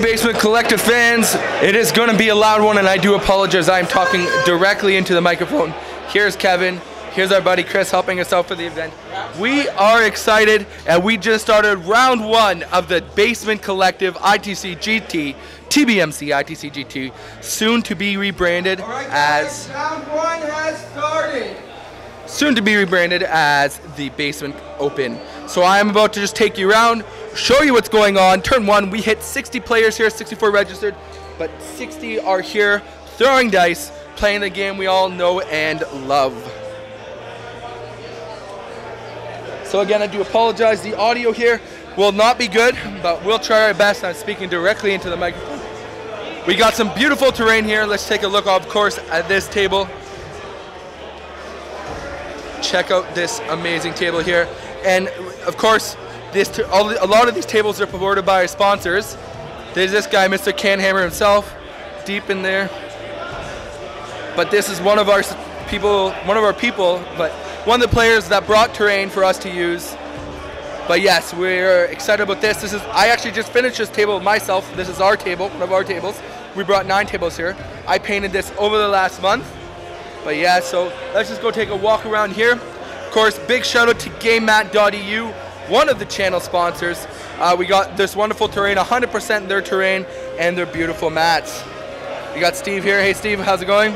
Basement Collective fans, it is going to be a loud one, and I do apologize. I am talking directly into the microphone. Here's Kevin. Here's our buddy Chris helping us out for the event. We are excited, and we just started round 1 of the Basement Collective ITC GT, TBMC ITC GT, soon to be rebranded as... Round 1 has started. Soon to be rebranded as the Basement Open. So I am about to just take you around, show you what's going on. Turn 1, we hit 60 players here, 64 registered, but 60 are here throwing dice, playing the game we all know and love. So again, I do apologize. The audio here will not be good, but we'll try our best. I'm speaking directly into the microphone. We got some beautiful terrain here. Let's take a look, of course, at this table. Check out this amazing table here. And of course, a lot of these tables are supported by our sponsors. There's this guy, Mr. Canhammer himself, deep in there. But this is one of our people, but one of the players that brought terrain for us to use. But yes, we're excited about this. I actually just finished this table myself. This is our table, one of our tables. We brought 9 tables here. I painted this over the last month. But yeah, so let's just go take a walk around here. Of course, big shout out to GameMat.eu, one of the channel sponsors. We got this wonderful terrain, 100% their terrain, and their beautiful mats. We got Steve here. Hey Steve, how's it going?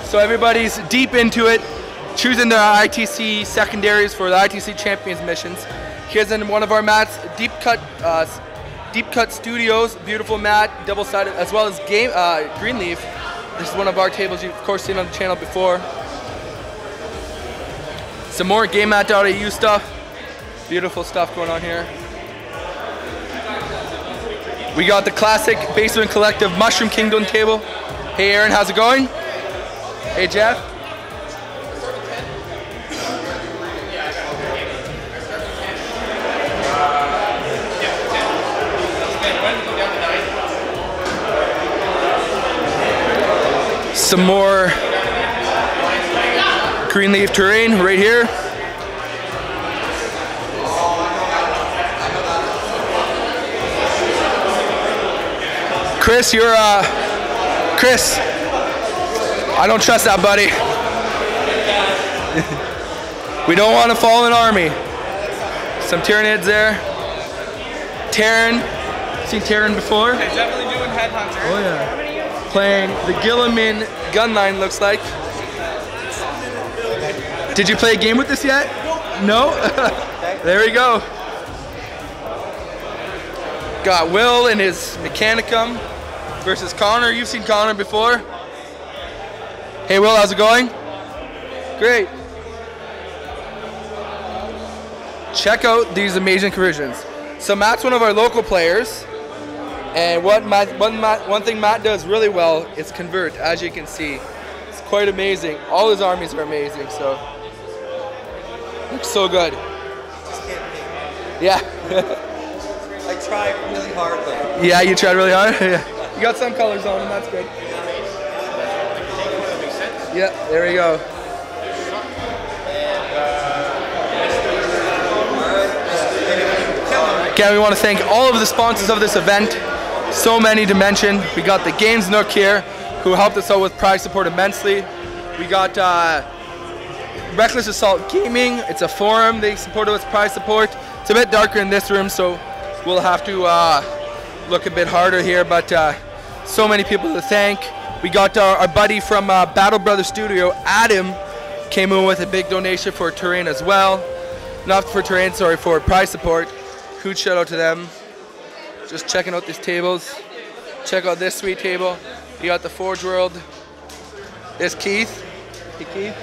So everybody's deep into it, choosing their ITC secondaries for the ITC Champions missions. Here's in one of our mats, Deep Cut Studios, beautiful mat, double-sided, as well as Greenleaf. This is one of our tables you've of course seen on the channel before. Some more GameMat.eu stuff. Beautiful stuff going on here. We got the classic Basement Collective Mushroom Kingdom table. Hey Aaron, how's it going? Hey Jeff. Some more Greenleaf terrain right here. Chris, Chris, I don't trust that, buddy. We don't want to fall in army. Some Tyranids there. Terran, seen Terran before? He's definitely doing Headhunter. Oh yeah. Playing the Gilliman gun line, looks like. Did you play a game with this yet? No? There we go. Got Will and his Mechanicum versus Connor. You've seen Connor before. Hey Will, how's it going? Great. Check out these amazing conversions. So Matt's one of our local players. And one thing Matt does really well is convert, as you can see. It's quite amazing. All his armies are amazing, so. Looks so good. Yeah. I tried really hard though. Yeah, you tried really hard? Yeah. You got some colors on them, that's good. Yeah, there we go. Again, we want to thank all of the sponsors of this event. So many to mention. We got the Games Nook here, who helped us out with prize support immensely. We got Reckless Assault Gaming. It's a forum. They supported us with prize support. It's a bit darker in this room, so we'll have to look a bit harder here, but so many people to thank. We got our buddy from Battle Brothers Studio, Adam, came in with a big donation for terrain as well. Not for terrain, sorry, for prize support. Huge shout out to them. Just checking out these tables. Check out this sweet table. You got the Forge World. There's Keith. Hey Keith.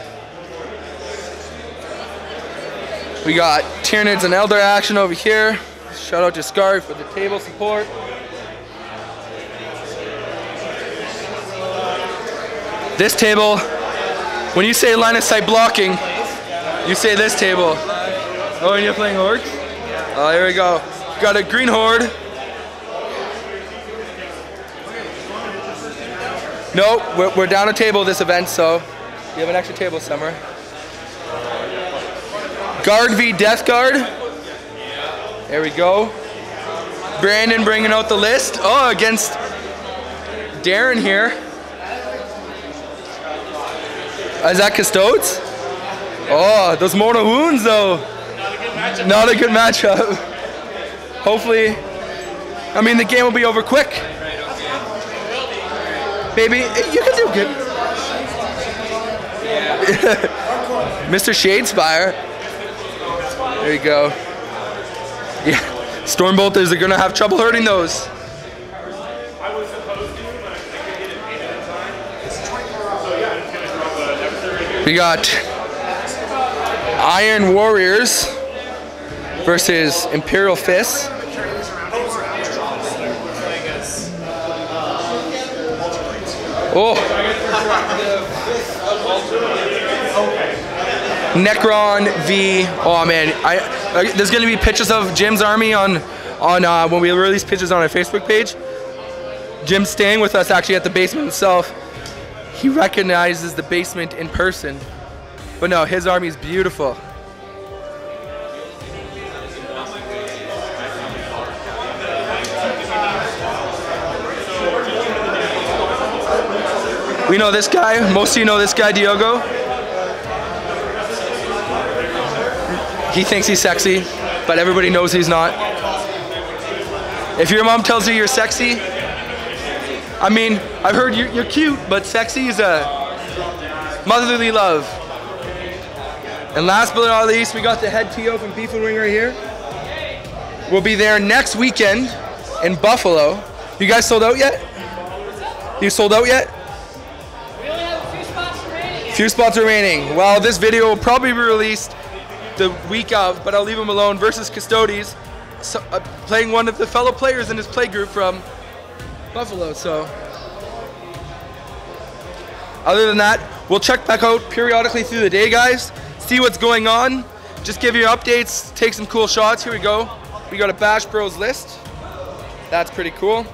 We got Tyranids and Elder action over here. Shout out to Scar for the table support. This table, when you say line of sight blocking, you say this table. Oh, and you're playing Orcs? Oh, here we go. Got a Green Horde. No, we're down a table this event, so we have an extra table somewhere. Guard v Death Guard. There we go. Brandon bringing out the list. Oh, against Darren here. Is that Custodes? Oh, those mortal wounds though. Not a good matchup. Hopefully, I mean the game will be over quick. Baby, you can do good. Mr. Shadespire. There you go. Yeah, Stormbolters are gonna have trouble hurting those. We got Iron Warriors versus Imperial Fists. Oh. Necron v. Oh man, there's gonna be pictures of Jim's army on when we release pictures on our Facebook page. Jim's staying with us actually at the basement himself. He recognizes the basement in person, but no, his army is beautiful. We know this guy. Most of you know this guy, Diogo. He thinks he's sexy, but everybody knows he's not. If your mom tells you you're sexy, I mean, I've heard you're cute, but sexy is a motherly love. And last but not least, we got the head TO from Beef and Wing right here. We'll be there next weekend in Buffalo. You guys sold out yet? You sold out yet? Few spots remaining. Well, this video will probably be released the week of, but I'll leave him alone, versus Custodes, so, playing one of the fellow players in his play group from Buffalo. So other than that, we'll check back out periodically through the day, guys, see what's going on, just give you updates, take some cool shots. Here we go. We got a Bash Bros list. That's pretty cool.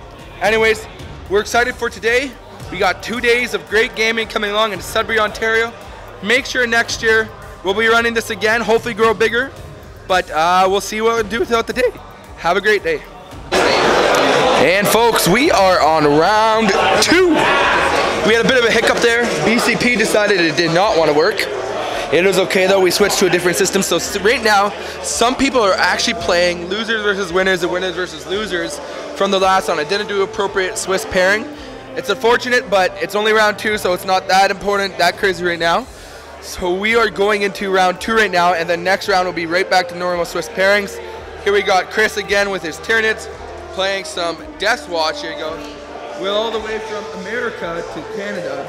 Anyways, we're excited for today. We got 2 days of great gaming coming along in Sudbury, Ontario. Make sure next year we'll be running this again, hopefully grow bigger, but we'll see what we'll do throughout the day. Have a great day. And folks, we are on round 2. We had a bit of a hiccup there. BCP decided it did not want to work. It was okay though, we switched to a different system. So right now, some people are actually playing losers versus winners and winners versus losers from the last one. I didn't do appropriate Swiss pairing. It's unfortunate, but it's only round 2, so it's not that important, that crazy right now. So we are going into round 2 right now, and then next round will be right back to normal Swiss pairings. Here we got Chris again with his Tyranids, playing some Death Watch. Here you go. Will all the way from America to Canada.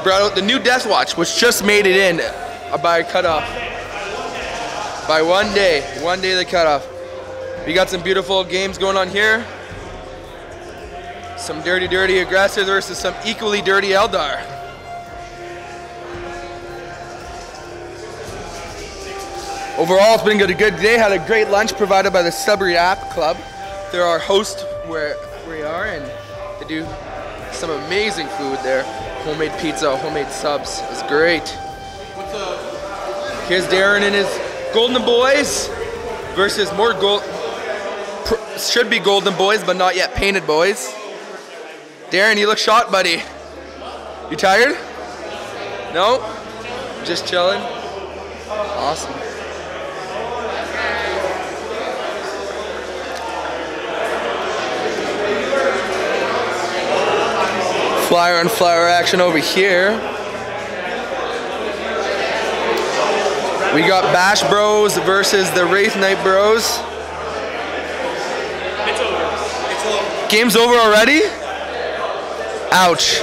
Brought out the new Death Watch, which just made it in by cutoff. By 1 day. 1 day the cutoff. We got some beautiful games going on here. Some dirty aggressors versus some equally dirty Eldar. Overall, it's been a good day. Had a great lunch provided by the Sudbury App Club. They're our host where we are, and they do some amazing food there. Homemade pizza, homemade subs. It's great. What's up? Here's Darren and his Golden Boys versus more should be Golden Boys, but not yet painted boys. Darren, you look shot, buddy. You tired? No? Just chilling? Awesome. Flyer on flyer action over here. We got Bash Bros versus the Wraith Knight Bros. It's over. It's over. Game's over already? Ouch.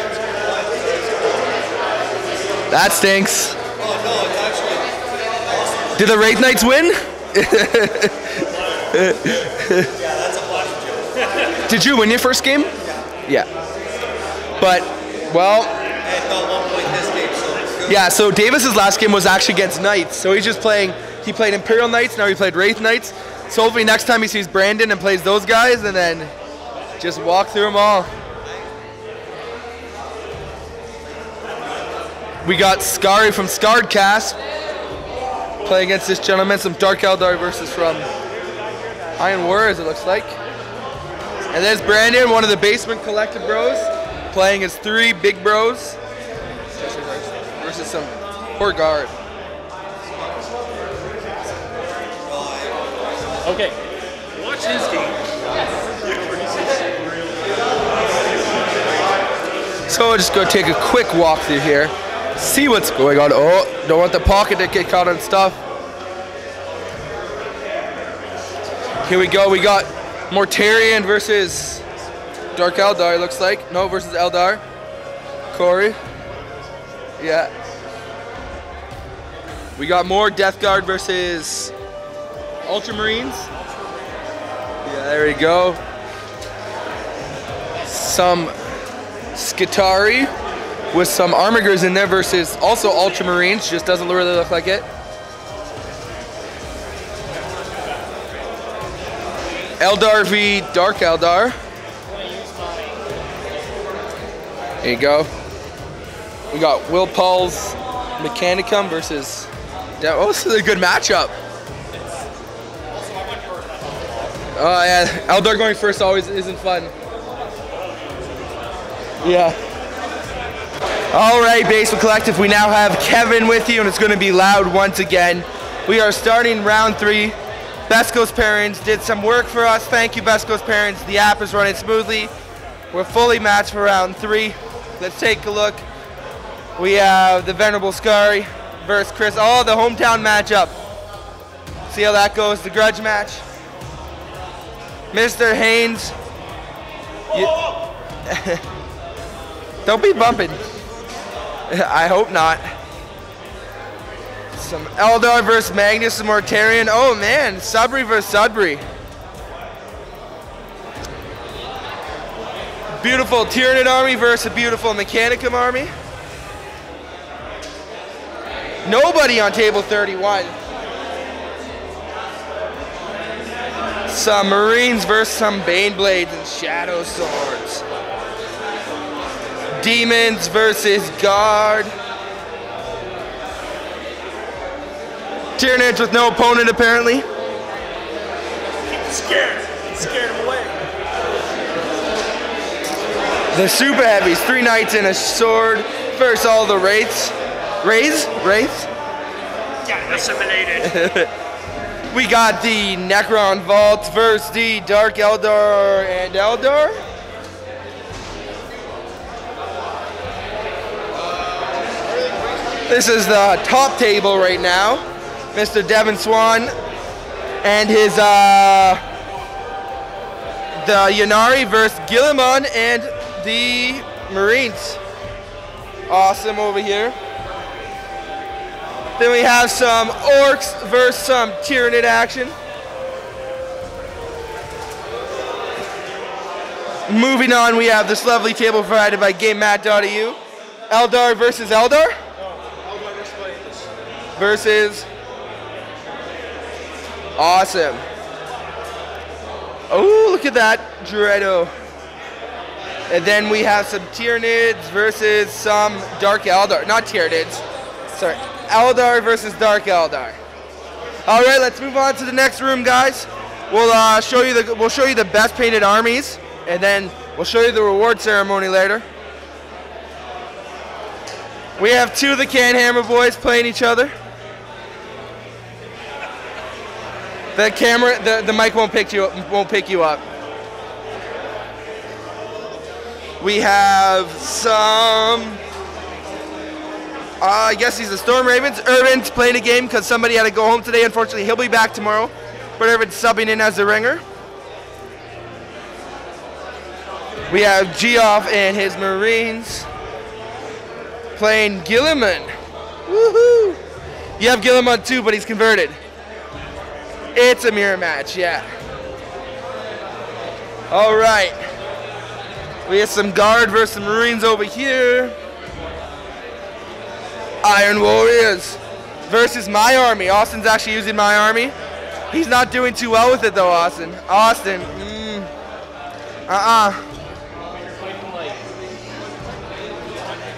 That stinks. Oh no, it's actually awesome. Did the Wraith Knights win? Yeah, that's a flash joke. Did you win your first game? Yeah. But, well, And got 1 point this game, so it's good. yeah, so Davis's last game was actually against Knights. So he's just playing, he played Imperial Knights, now he played Wraith Knights. So hopefully next time he sees Brandon and plays those guys, and then just walk through them all. We got Scary from Scarredcast playing against this gentleman, some Dark Eldar versus from Iron Warriors, it looks like. And there's Brandon, one of the Basement Collective bros, playing his 3 big bros versus some poor guard. Okay, watch his game. So I'll just go take a quick walk through here, see what's going on. Oh, don't want the pocket to get caught on stuff. Here we go, we got Mortarion versus Dark Eldar, it looks like. No, versus Eldar. Corey. Yeah. We got more Death Guard versus Ultramarines. Yeah, there we go. Some Skitari with some Armigers in there versus also Ultramarines. Just doesn't really look like it. Eldar v Dark Eldar. There you go. We got Will Paul's Mechanicum versus... Oh, this is a good matchup. Oh yeah, Eldar going first always isn't fun. Yeah. All right, Basement Collective, we now have Kevin with you, and it's going to be loud once again. We are starting round 3. Besco's parents did some work for us. Thank you, Besco's parents. The app is running smoothly. We're fully matched for round 3. Let's take a look. We have the Venerable Scary versus Chris. Oh, the hometown matchup. See how that goes, the grudge match. Mr. Haynes. Don't be bumping. I hope not. Some Eldar versus Magnus and Mortarion. Oh man, Sudbury versus Sudbury. Beautiful Tyranid army versus a beautiful Mechanicum army. Nobody on table 31. Some Marines versus some Baneblades and Shadow Swords. Demons versus Guard. Tyranids with no opponent apparently. Scared him away. The Super Heavies, 3 knights and a sword versus all the Wraiths. Wraiths? Yeah, assimilated. We got the Necron Vaults versus the Dark Eldar and Eldar. This is the top table right now. Mr. Devin Swan and his the Yanari versus Gilliman and the Marines. Awesome over here. Then we have some Orcs versus some Tyranid action. Moving on, we have this lovely table provided by GameMat.eu. Eldar versus Eldar. Versus... Awesome. Oh, look at that, Dredo. And then we have some Tyranids versus some Dark Eldar. Not Tyranids. Sorry. Eldar versus Dark Eldar. All right, let's move on to the next room, guys. We'll show you the best painted armies, and then we'll show you the reward ceremony later. We have 2 of the Canhammer boys playing each other. The camera, the mic won't pick you up. We have some. I guess he's the Storm Ravens. Irvin's playing a game because somebody had to go home today. Unfortunately, he'll be back tomorrow. But Irvin's subbing in as the ringer. We have Geoff and his Marines playing Gilliman. Woohoo! You have Gilliman too, but he's converted. It's a mirror match, yeah. All right. We have some Guard versus some Marines over here. Iron Warriors versus my army. Austin's actually using my army. He's not doing too well with it though, Austin. Austin,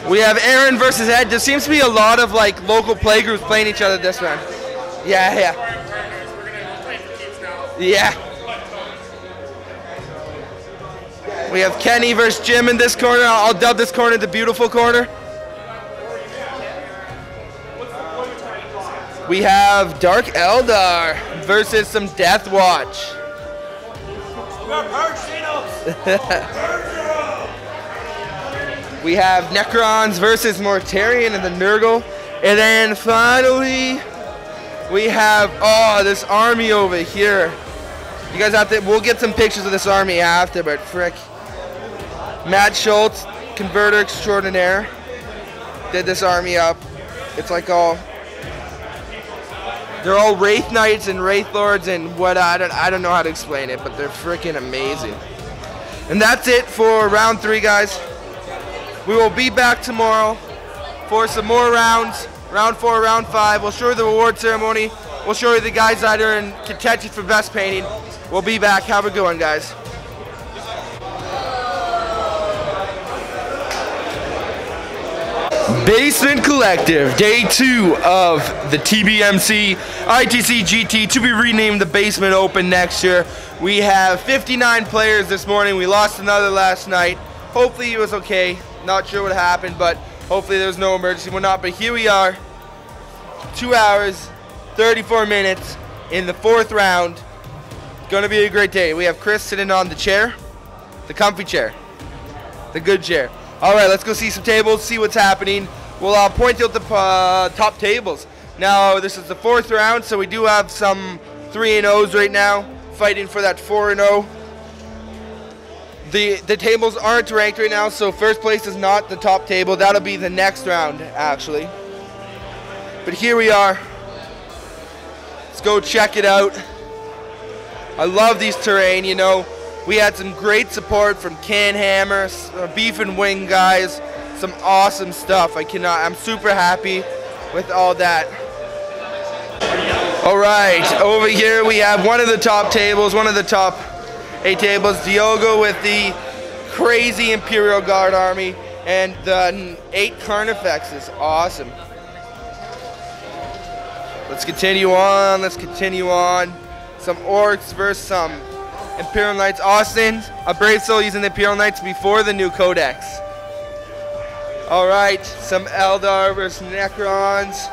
We have Aaron versus Ed. There seems to be a lot of like local playgroups playing each other this round. Yeah. We have Kenny versus Jim in this corner. I'll dub this corner the beautiful corner. We have Dark Eldar versus some Death Watch. We have Necrons versus Mortarion and the Nurgle. And then finally, we have, this army over here. You guys have to, we'll get some pictures of this army after, but frick. Matt Schultz, converter extraordinaire, did this army up. It's like they're all Wraith Knights and Wraith Lords and what, I don't know how to explain it, but they're freaking amazing. And that's it for round 3, guys. We will be back tomorrow for some more rounds. Round 4, round 5. We'll show you the reward ceremony. We'll show you the guys that are in contention for best painting. We'll be back. Have a good one, guys. Basement Collective, day 2 of the TBMC ITC GT, to be renamed the Basement Open next year. We have 59 players this morning. We lost another last night. Hopefully it was okay. Not sure what happened, but hopefully there was no emergency. We're not, but here we are. 2 hours, 34 minutes in the 4th round. Gonna be a great day. We have Chris sitting on the chair, the comfy chair, the good chair. All right, let's go see some tables, see what's happening. We'll point out the top tables. Now, this is the 4th round, so we do have some 3-0s right now, fighting for that 4-0. The tables aren't ranked right now, so first place is not the top table. That'll be the next round, actually. But here we are. Let's go check it out. I love these terrain, you know. We had some great support from Can Hammer, Beef and Wing guys. Some awesome stuff. I'm super happy with all that. All right, over here we have one of the top tables, one of the top 8 tables. Diogo with the crazy Imperial Guard army and the 8 Carnifexes. Awesome. Let's continue on. Let's continue on. Some Orcs versus some Imperial Knights. Austin, a brave soul using the Imperial Knights before the new Codex. Alright, some Eldar versus Necrons.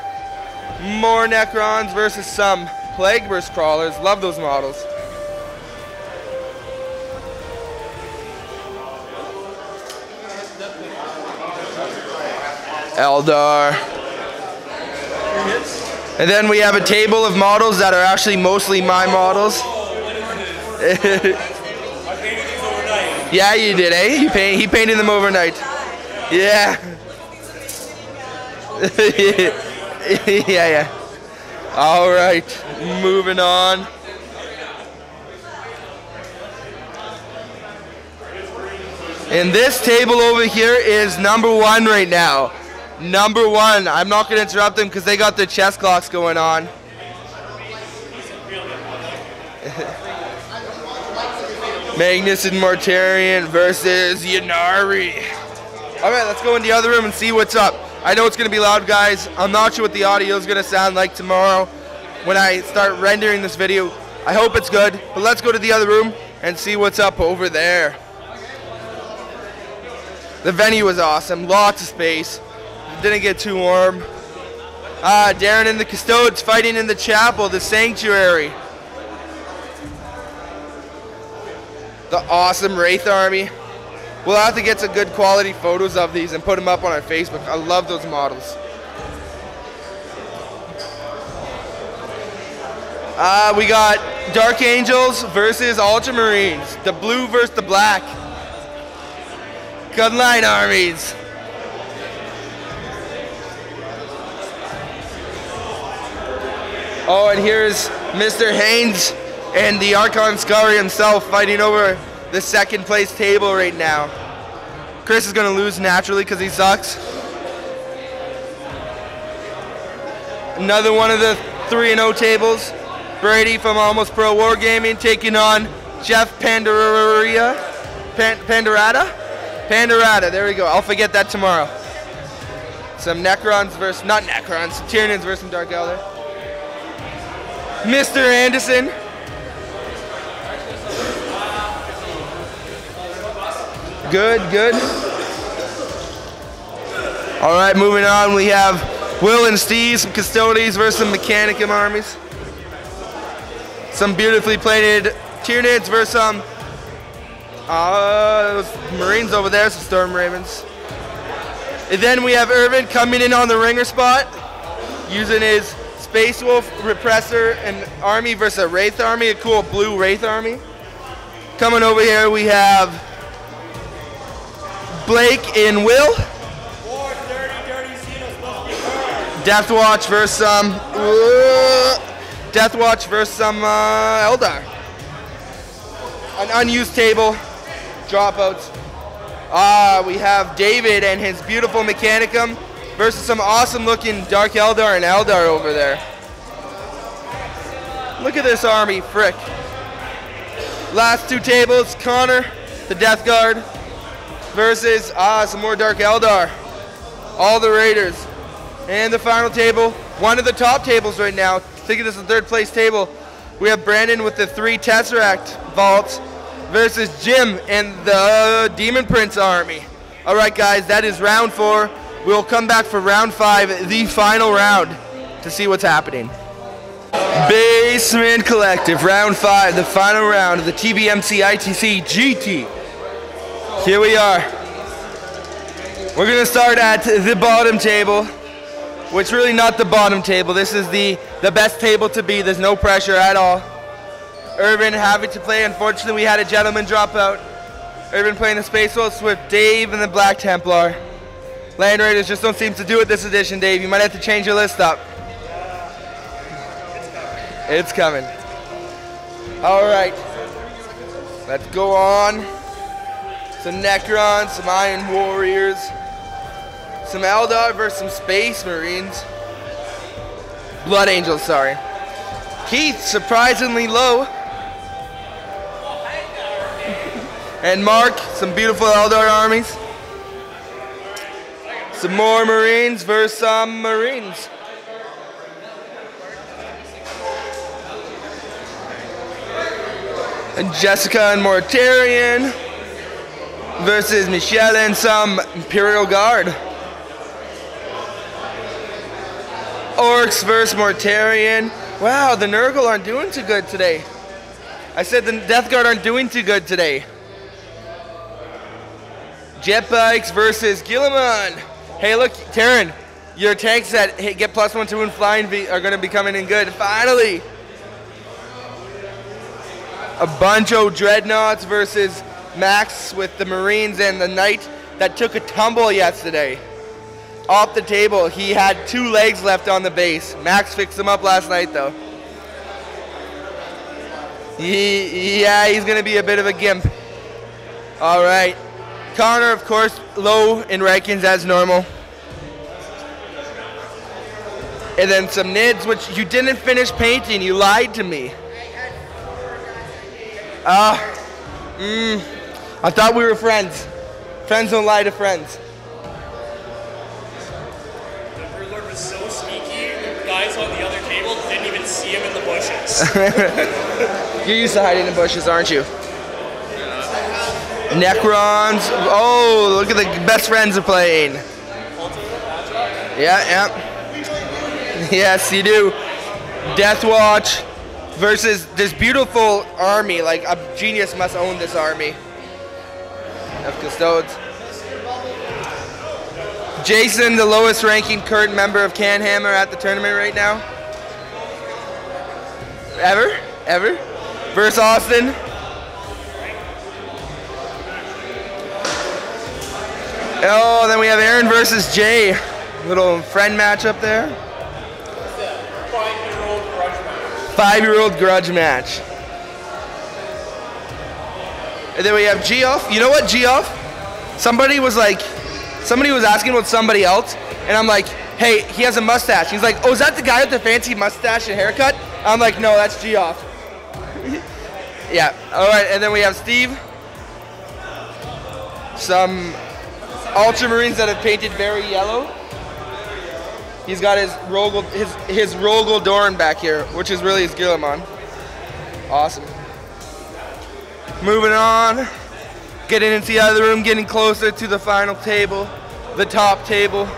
More Necrons versus some Plague Burst Crawlers. Love those models. Eldar. And then we have a table of models that are actually mostly my models. Yeah, you did, eh? He painted them overnight. Yeah. yeah. All right, moving on. And this table over here is number 1 right now. Number 1. I'm not going to interrupt them because they got their chess clocks going on. Magnus and Mortarion versus Yanari. Alright, let's go in the other room and see what's up. I know it's going to be loud, guys. I'm not sure what the audio is going to sound like tomorrow when I start rendering this video. I hope it's good, but let's go to the other room and see what's up over there. The venue was awesome. Lots of space. Didn't get too warm. Darren and the Custodes fighting in the chapel, the sanctuary. The awesome Wraith army. We'll have to get some good quality photos of these and put them up on our Facebook. I love those models. We got Dark Angels versus Ultramarines. The blue versus the black. Gunline armies. Oh, and here's Mr. Haynes and the Archon Scully himself fighting over the 2nd place table right now. Chris is going to lose naturally because he sucks. Another one of the 3-0 tables. Brady from Almost Pro Wargaming taking on Jeff Pandarata? Pandarata, there we go. I'll forget that tomorrow. Some Necrons versus, not Necrons, some Tyranids versus some Dark Elder. Mr. Anderson. Good, good. All right, moving on. We have Will and Steve, some Custodies versus some Mechanicum armies. Some beautifully plated Tyranids versus some Marines over there, some Storm Ravens. And then we have Irvin coming in on the ringer spot, using his Space Wolf Repressor and army versus a Wraith army, a cool blue Wraith army. Coming over here, we have Blake and Will. Deathwatch versus some Eldar. An unused table, dropouts. We have David and his beautiful Mechanicum versus some awesome looking Dark Eldar and Eldar over there. Look at this army, frick. Last two tables, Connor, the Death Guard, versus some more Dark Eldar. All the Raiders. And the final table, one of the top tables right now. I think this is the third place table. We have Brandon with the 3 Tesseract vaults versus Jim and the Demon Prince army. All right, guys, that is round 4. We'll come back for round 5, the final round, to see what's happening. Basement Collective, round 5, the final round of the TBMC ITC GT. Here we are. We're gonna start at the bottom table, which really not the bottom table. This is the best table to be. There's no pressure at all. Irvin having to play. Unfortunately, we had a gentleman drop out. Irvin playing the Space Wolves with Dave and the Black Templar. Land Raiders just don't seem to do it this edition, Dave. You might have to change your list up. It's coming. All right. Let's go on. Some Necrons, some Iron Warriors. Some Eldar versus some Space Marines. Blood Angels, sorry. Keith, surprisingly low. And Mark, some beautiful Eldar armies. Some more Marines versus some Marines. And Jessica and Mortarion versus Michelle and some Imperial Guard. Orcs versus Mortarion. Wow, the Nurgle aren't doing too good today. I said the Death Guard aren't doing too good today. Jet Bikes versus Gilliman. Hey, look, Taryn, your tanks that get +1 to and flying are going to be coming in good. Finally. A bunch of Dreadnoughts versus Max with the Marines and the Knight that took a tumble yesterday. Off the table, he had 2 legs left on the base. Max fixed him up last night, though. Yeah, he's going to be a bit of a gimp. All right. Connor, of course, low in rankings as normal. And then some Nids, which you didn't finish painting. You lied to me. I thought we were friends. Friends don't lie to friends. The ruler was so sneaky, the guys on the other table didn't even see him in the bushes. You're used to hiding in bushes, aren't you? Necrons. Oh, look at the best friends are playing. Yeah. Yes, you do. Deathwatch versus this beautiful army. Like, a genius must own this army of Custodes. Jason, the lowest ranking current member of Canhammer at the tournament right now. Ever. Versus Austin. Oh, then we have Aaron versus Jay. Little friend match up there. 5-year-old grudge match. 5-year-old grudge match. And then we have Geoff. You know what, Geoff? Somebody was asking about somebody else, and I'm like, hey, he has a mustache. He's like, oh, is that the guy with the fancy mustache and haircut? I'm like, no, that's Geoff. Yeah, all right, and then we have Steve. Some Ultramarines that have painted very yellow. He's got his Rogel Dorn back here, which is really his Guilliman. Awesome. Moving on. Getting into the other room, getting closer to the final table, the top table.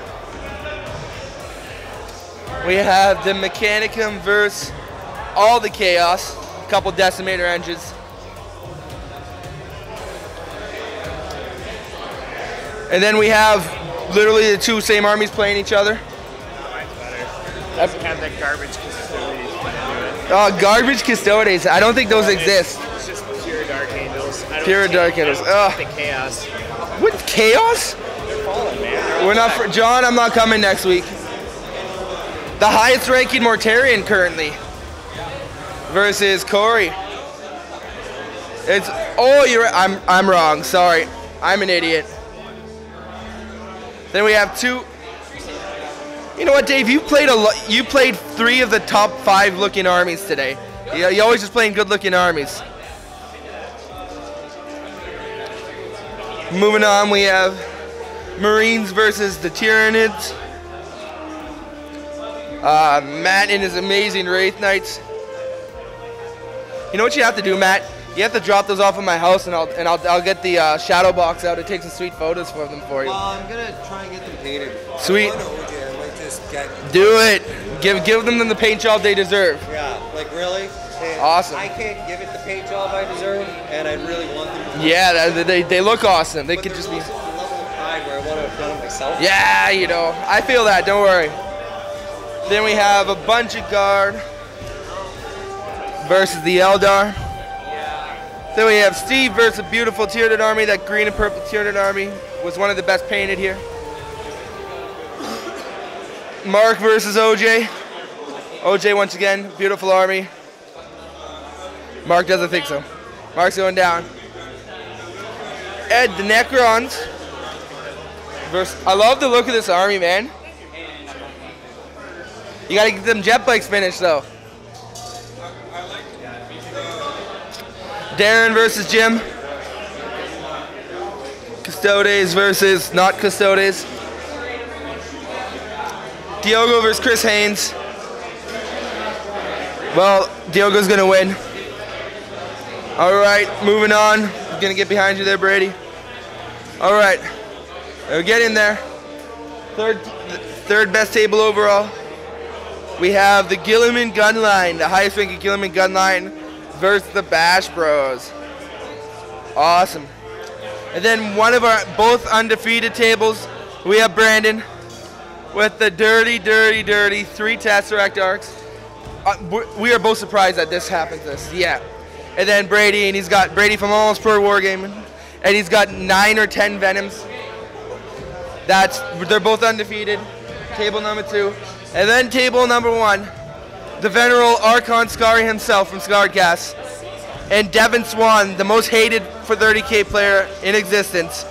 We have the Mechanicum versus all the Chaos, a couple Decimator engines. And then we have literally the two same armies playing each other. Mine's better. Doesn't have that garbage custodians put into it. Oh, garbage Custodes. I don't think those exist. It's just pure Dark Angels. Pure Dark Angels. The Chaos. What, Chaos? They're falling, man. We're not for John, I'm not coming next week. The highest ranking Mortarion currently versus Corey. It's I'm wrong, sorry. I'm an idiot. Then we have two. You know what, Dave? You played 3 of the top 5 looking armies today. You always just playing good looking armies. Moving on, we have Marines versus the Tyranids. Matt and his amazing Wraith Knights. You know what you have to do, Matt? You have to drop those off at my house, and I'll get the shadow box out. It takes some sweet photos for them for you. I'm gonna try and get them painted. Sweet. I might just get. Do it. Give them the paint job they deserve. Yeah, like really. And Awesome. I can't give it the paint job I deserve, and I really want them to. Yeah, they look awesome. They But could just be. there's also a level of pride where I want to have done it myself. Yeah, you know, I feel that. Don't worry. Then we have a bunch of Guard versus the Eldar. Then we have Steve versus a beautiful Tyranid army. That green and purple Tyranid army was one of the best painted here. Mark versus OJ. OJ once again, beautiful army. Mark doesn't think so. Mark's going down. Ed, the Necrons. I love the look of this army, man. You gotta get them jet bikes finished though. Darren versus Jim. Custodes versus not Custodes. Diogo versus Chris Haynes. Well, Diogo's gonna win. All right, moving on. I'm gonna get behind you there, Brady. All right, we're getting there. Third best table overall. We have the Gilliman gun line, the highest ranking Gilliman gun line versus the Bash Bros. Awesome. And then one of our both undefeated tables, we have Brandon with the dirty 3 Tesseract Arcs. We are both surprised that this happens. Yeah. And then Brady, and he's got Brady from Almost Pro Wargaming, and he's got 9 or 10 Venoms. They're both undefeated. Table number 2. And then table number 1, the venerable Archon Scary himself from Scarcast, and Devin Swan, the most hated for 30k player in existence.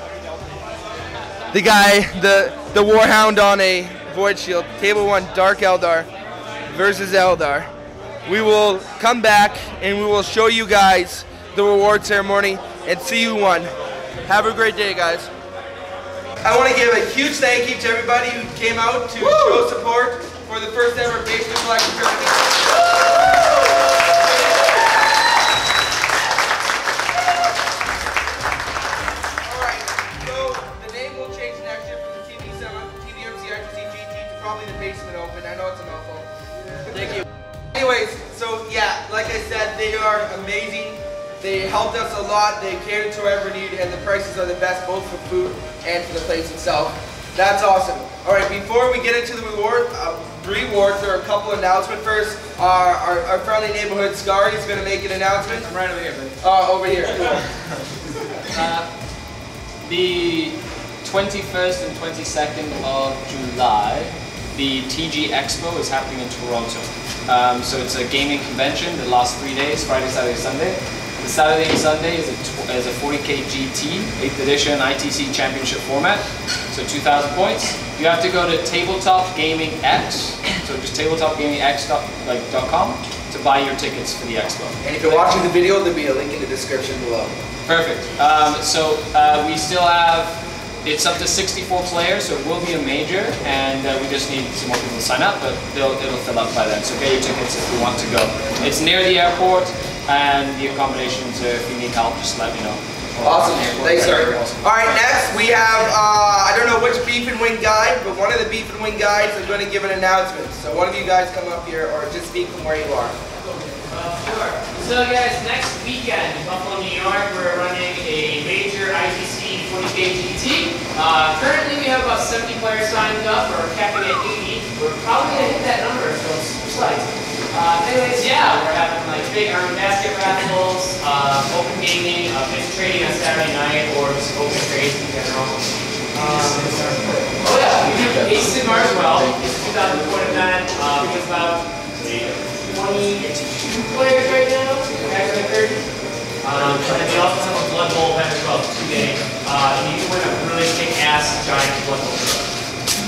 The guy, the Warhound on a Void Shield. Table 1, Dark Eldar versus Eldar. We will come back and we will show you guys the reward ceremony and see who won. Have a great day, guys. I want to give a huge thank you to everybody who came out to show support for the first ever basement collection tournament. Alright, so the name will change next year from the TBMC ITC GT to probably the Basement Open. I know it's a mouthful. Thank you. Anyways, so yeah, like I said, they are amazing. They helped us a lot. They catered to our every need, and the prices are the best both for food and for the place itself. That's awesome. All right, before we get into the rewards, there are a couple announcements. First, our friendly neighborhood Scary is going to make an announcement. I'm right over here, buddy. Over here. The 21st and 22nd of July, the TG Expo is happening in Toronto. So it's a gaming convention that lasts 3 days, Friday, Saturday, Sunday. The Saturday and Sunday is a 40k GT, 8th edition ITC championship format, so 2,000 points. You have to go to Tabletop Gaming X, so just tabletopgamingx.com to buy your tickets for the expo. And if you're watching the video, there'll be a link in the description below. Perfect. We still have, it's up to 64 players, so it will be a major, and we just need some more people to sign up, but it'll fill up by then, so get your tickets if you want to go. It's near the airport, and the accommodations, if you need help, just let me know. Awesome. Thanks, sir. All right, next we have, I don't know which beef and wing guy, but one of the beef and wing guys is going to give an announcement. So one of you guys come up here or just speak from where you are. Sure. So guys, next weekend in Buffalo, New York, we're running a major ITC 40k GT. Currently we have about 70 players signed up. We're capping at 80. We're probably going to hit that number, so it's slight. Anyways, yeah, we're having like big army basket raffles, open gaming, pitch trading on Saturday night, or just open trades in general. Oh yeah, we have Ace Sigmar as well. It's a 2,000 point event. We have about 22 players right now, actually 30. And then we also have a Blood Bowl event as well, 2 days. And you can win a really kick-ass giant Blood Bowl.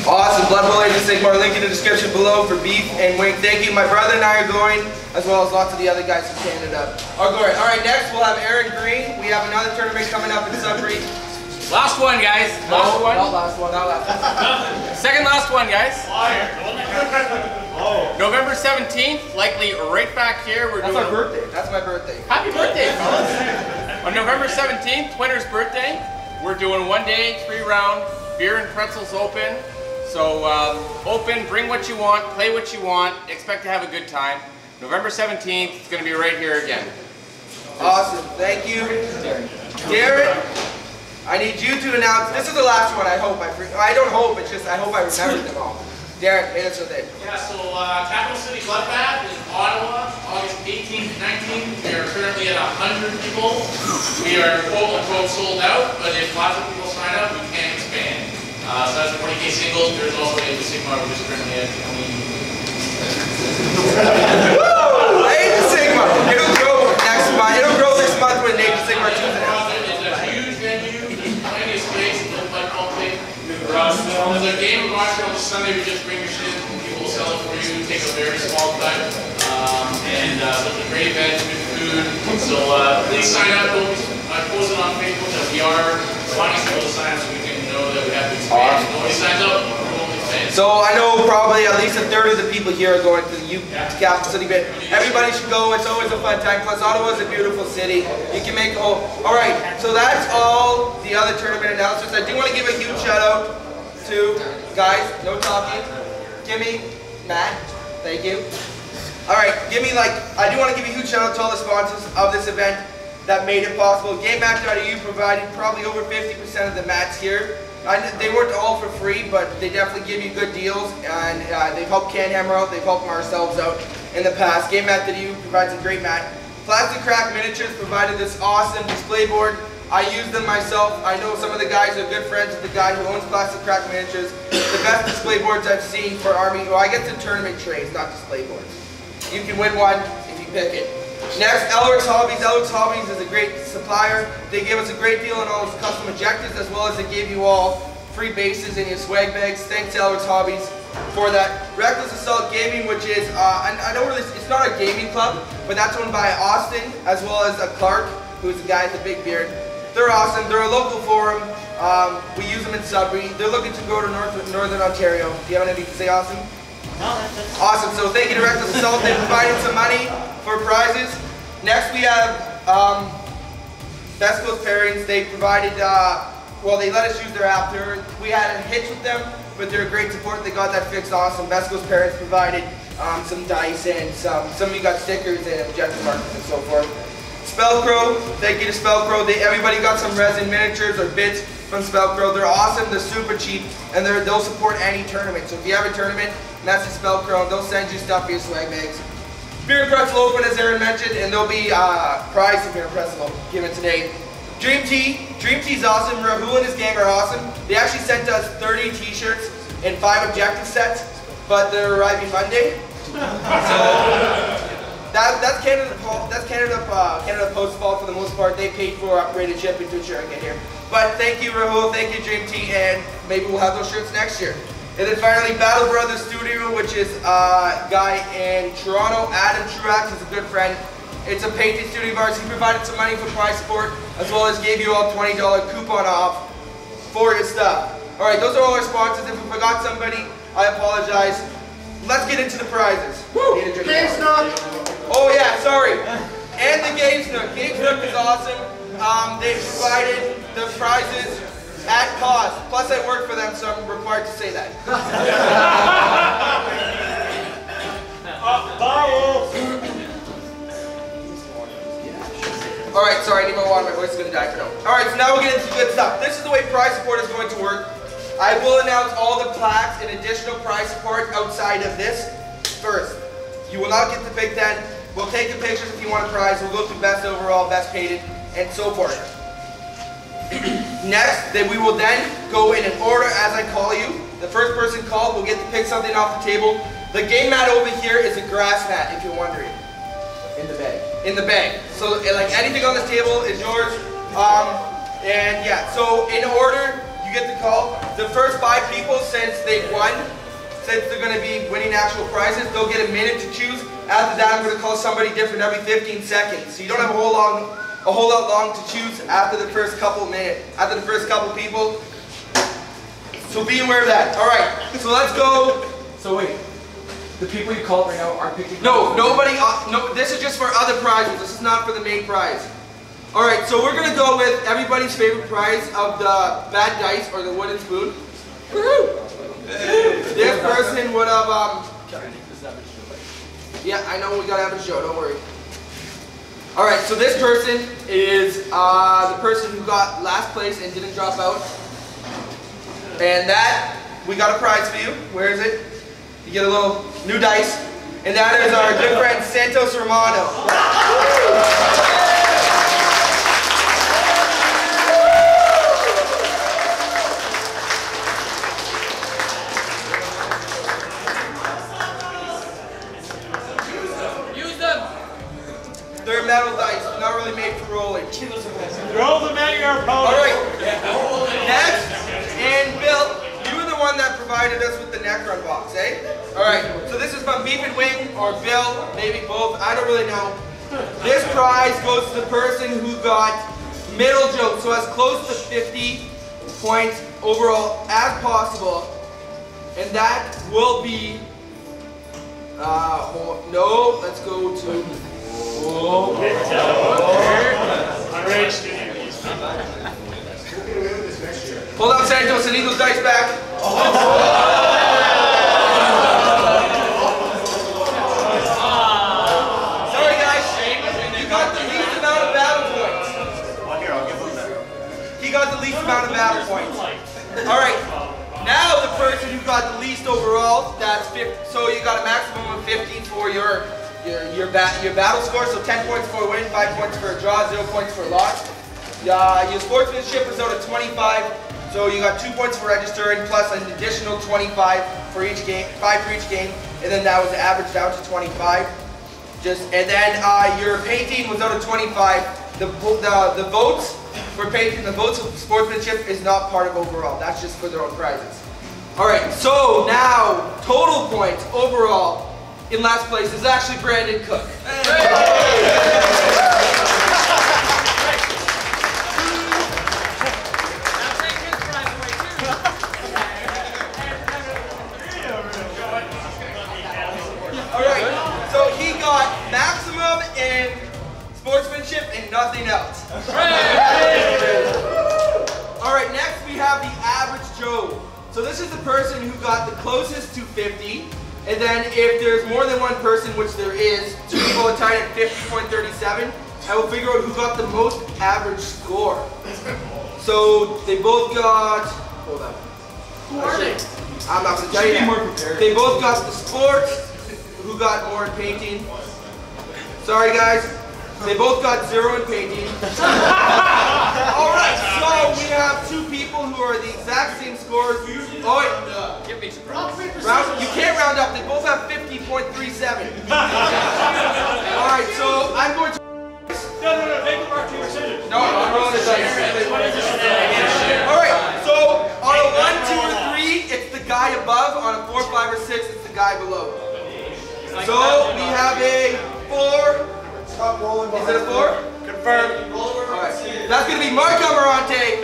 Awesome. Blood Bowl Age of Sigmar. Link in the description below for beef and wing. Thank you. My brother and I are going, as well as lots of the other guys from Canada are going. All right, next we'll have Aaron Green. We have another tournament coming up in Sudbury. Last one, guys. Last one. Not last one. Not last one. Second last one, guys. Fire. November 17th, likely right back here. We're That's doing our birthday. That's my birthday. Happy birthday, fellas. On November 17th, Twinner's birthday, we're doing 1 day, 3-round, beer and pretzels open. So open, bring what you want, play what you want, expect to have a good time. November 17th, it's going to be right here again. Awesome. Thank you. Darren, I need you to announce, this is the last one, I hope. I don't hope, it's just I hope I remember them all. Darren, hit us with it. Yeah, so Capital City Bloodbath in Ottawa, August 18th and 19th. We are currently at 100 people. We are quote unquote sold out, but if lots of people sign up, we can expand. So that's a 40k singles. There's also a Sigmar, which is currently at 20. Woo! Age of Sigmar. It'll grow next month. It'll grow this month when Age of Sigmar 2. It's a huge venue, plenty of space, no fun cultivate. There's a game of watching on Sunday. We just bring your shit, people will sell it for you, take a very small cut. And it's a great event, good food. So please sign up. I posted on Facebook that we are wanting people to sign up so we can know that we have to expand. If nobody signs up, we won't expand. So I know probably at least a third of the people here are going to the Capital City bit. Everybody should go. It's always a fun time. Plus Ottawa is a beautiful city. You can make a whole. All right. So that's all the other tournament announcements. I do want to give a huge shout out to guys. No talking. Jimmy, Matt. Thank you. All right. I do want to give a huge shout out to all the sponsors of this event that made it possible. GameMatch.eu provided probably over 50% of the mats here. They weren't all for free, but they definitely give you good deals, and they've helped Canhammer out, they've helped ourselves out in the past. GameMatch.eu provides a great mat. Plastic Crack Miniatures provided this awesome display board. I use them myself. I know some of the guys are good friends with the guy who owns Plastic Crack Miniatures. The best display boards I've seen for Army. Well, I get the tournament trays, not display boards. You can win one if you pick it. Next, Elric's Hobbies. Elric's Hobbies is a great supplier. They give us a great deal on all those custom objectives, as well as they give you all free bases in your swag bags. Thanks to Elric's Hobbies for that. Reckless Assault Gaming, which is, I don't really, it's not a gaming club, but that's owned by Austin, as well as a Clark, who's the guy with the big beard. They're awesome. They're a local forum. We use them in Sudbury. They're looking to go to Northern Ontario. Do you have anything to say, Austin? No, that's awesome. So thank you to Reckless Assault. They provided some money for prizes. Next we have Best Coast Pairings. They provided, well, they let us use their app. We had a hitch with them, but they're a great support. They got that fixed awesome. Best Coast Pairings provided some dice and some of you got stickers and objective markers and so forth. Spellcrow, thank you to Spellcrow. Everybody got some resin miniatures or bits from Spellcrow. They're awesome, they're super cheap, and they'll support any tournament. So if you have a tournament, message Spellcrow, they'll send you stuff for your swag bags. Beer and Pretzel Open, as Aaron mentioned, and there'll be prize of Beer and Pretzel given today. Dream Tea's awesome. Rahul and his gang are awesome. They actually sent us 30 t-shirts and 5 objective sets, but they're arriving Monday. So that's Canada Post's fault for the most part. They paid for upgraded shipping to ensure I get here. But thank you, Rahul. Thank you, Dream T, and maybe we'll have those shirts next year. And then finally, Battle Brothers Studio, which is a guy in Toronto, Adam Truax, is a good friend. It's a painting studio of ours. He provided some money for prize support, as well as gave you all $20 coupon off for your stuff. All right, those are all our sponsors. If we forgot somebody, I apologize. Let's get into the prizes. Woo! Game Snook! Oh yeah, sorry. And the Game Snook. Game Snook is awesome. they provided the prizes at cost. Plus I work for them, so I'm required to say that. Alright, sorry, I need my water, my voice is going to die. Alright, so now we'll get into good stuff. This is the way prize support is going to work. I will announce all the plaques and additional prize support outside of this first. You will not get to pick then. We'll take the pictures if you want a prize. We'll go through best overall, best painted, and so forth. Next, we will then go in an order as I call you. The first person called will get to pick something off the table. The game mat over here is a grass mat, if you're wondering. In the bag. In the bag. So like anything on this table is yours. And yeah, so in order, you get to call. The first 5 people, since they've won, since they're going to be winning actual prizes, they'll get a minute to choose. After that, I'm going to call somebody different every 15 seconds. So you don't have a whole lot long to choose after the first couple minutes, after the first couple people. So be aware of that. All right, so let's go. So wait, the people you called right now aren't picking? No, nobody, no, this is just for other prizes. This is not for the main prize. All right, so we're going to go with everybody's favorite prize of the bad dice or the wooden spoon. Woohoo! This person would have, yeah, I know we got to have a show, don't worry. Alright, so this person is the person who got last place and didn't drop out. And that, we got a prize for you. Where is it? You get a little new dice. And that is our good friend Santos Romano. They're metal dice, not really made for rolling. Roll them at your opponent. Alright, next, and Bill, you were the one that provided us with the Necron box, eh? Alright, so this is from Beef and Wing, or Bill, maybe both, I don't really know. This prize goes to the person who got middle joke, so as close to 50 points overall as possible. And that will be, no, let's go to... Hold on, Santos, I need those dice back. Sorry, guys. You got the least amount of battle points. Here, I'll give them that. He got the least amount of battle points. Alright, now the person who got the least overall, that's 50. So you got a maximum of 15 for your battle score, so 10 points for a win, 5 points for a draw, 0 points for a loss. Your sportsmanship was out of 25, so you got 2 points for registering, plus an additional 25 for each game, 5 for each game, and then that was averaged down to 25. And then your painting was out of 25. The votes for painting, the votes of sportsmanship is not part of overall. That's just for their own prizes. All right, so now total points overall. In last place is actually Brandon Cook. Alright, so he got maximum in sportsmanship and nothing else. Alright, next we have the average Joe. So this is the person who got the closest to 50. And then if there's more than one person, which there is, 2 people are tied at 50.37, I will figure out who got the most average score. So they both got, hold on. Who are they? I'm not going to tell you that. They both got the sports, who got more in painting. Sorry guys, they both got 0 in painting. Alright, so we have 2 people who are the exact same scores. Oh wait. Give me some round. You can't round up, they both have 50.37. Alright, so I'm going to... No, take the mark to your decision. No, I'm rolling the dice. Alright, so on a 1, 2, or 3, it's the guy above. On a 4, 5, or 6, it's the guy below. So we have a 4. Stop rolling. Is it a 4? Confirm. Alright, that's going to be Mark Amarante.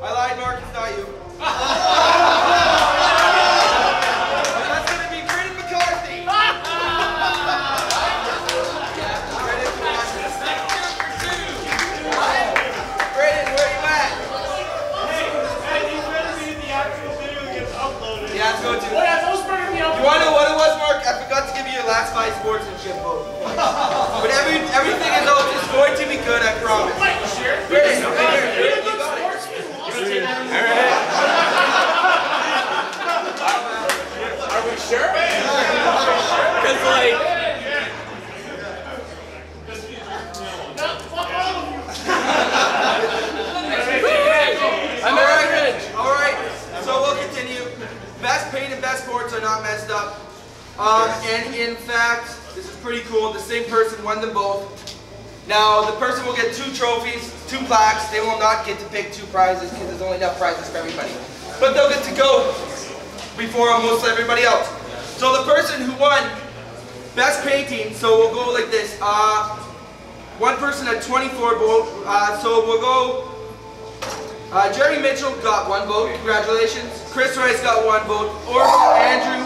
I lied, Mark, it's not you. let's go to. What has those burning me up? You want to know what it was, Mark? I forgot to give you your last 5 sportsmanship vote. But everything is all just going to be good, I promise. What, sure? Great. You're a good sportsman. Are we sure? Because like. Alright, so we'll continue. Best paint and best sports are not messed up. And in fact, this is pretty cool. The same person won them both. Now, the person will get 2 trophies, 2 plaques. They will not get to pick 2 prizes because there's only enough prizes for everybody. But they'll get to go before almost everybody else. So the person who won best painting, so we'll go like this. One person had 24 votes, so we'll go. Jerry Mitchell got 1 vote, congratulations. Chris Rice got 1 vote. Andrew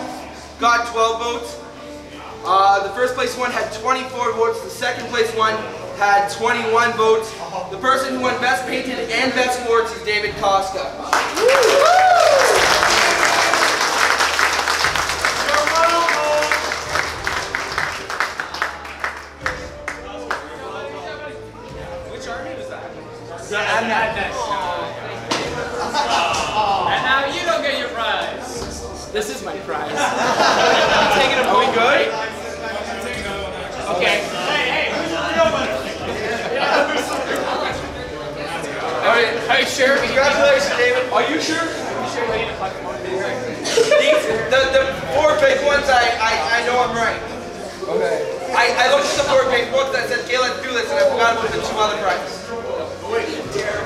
got 12 votes. The first place one had 24 votes. The second place one had 21 votes. The person who won best painted and best sports is David Koska. And now you don't get your prize. This is my prize. I'm taking a vote. Are we good? Okay. Hey, who's the real winner? Hey, Sheriff, congratulations, David. Are you sure? The 4 big ones, I know I'm right. Okay. I looked at the 4 big ones and I said, okay, let's do this, and I forgot about the 2 other prizes.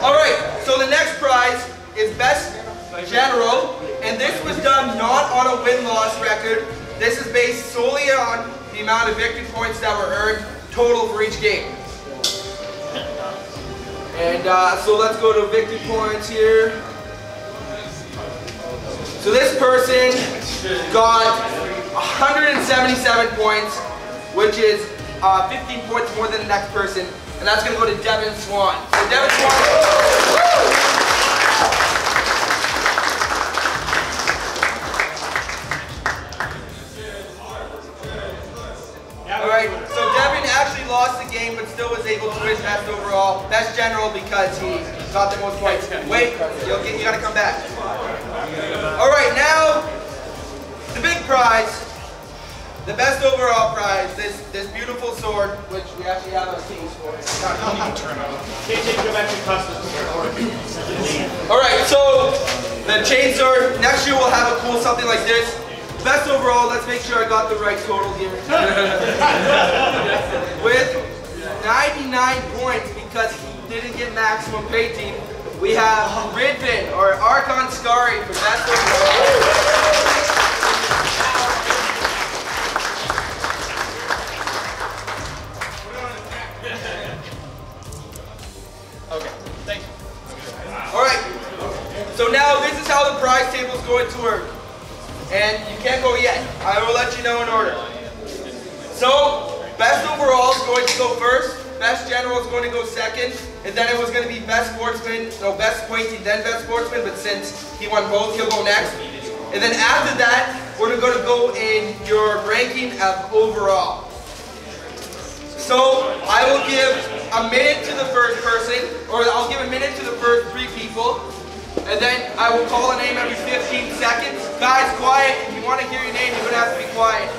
Alright, so the next prize is Best General, and this was done not on a win-loss record. This is based solely on the amount of victory points that were earned total for each game. And so let's go to victory points here. So this person got 177 points, which is 15 points more than the next person. And that's going to go to Devin Swan. So Devin Swan. Alright, so Devin actually lost the game but still was able to win best overall, best general because he got the most points. Wait, you gotta come back. Alright, now the big prize. The best overall prize, this beautiful sword, which we actually have a king's for. Alright, so the chainsaw, next year we'll have a cool something like this. Best overall, let's make sure I got the right total here. With 99 points, because he didn't get maximum painting, we have Ridvin, or Archon Scary, for best overall. So now this is how the prize table is going to work. And you can't go yet. I will let you know in order. So best overall is going to go first. Best general is going to go second. And then it was going to be best sportsman, no, best pointing, then best sportsman. But since he won both, he'll go next. And then after that, we're going to go in your ranking of overall. So I will give a minute to the first person, or I'll give a minute to the first 3 people. And then I will call a name every 15 seconds. Guys, quiet. If you want to hear your name, you're going to have to be quiet.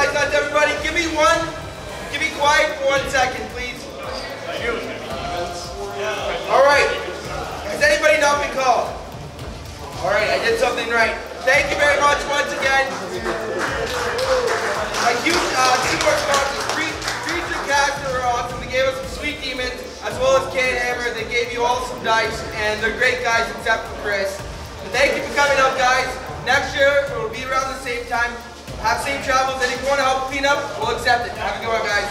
guys, that's everybody. Give me quiet for 1 second, please. All right. Has anybody not been called? All right, I did something right. Thank you very much once again. A huge teamwork sponsors, Streets and Cast are awesome. They gave us some sweet demons, as well as Can Hammer. They gave you all some dice, and they're great guys except for Chris. And thank you for coming out, guys. Next year, it will be around the same time. Have safe travels, and if you want to help clean up, we'll accept it. Have a good one, guys.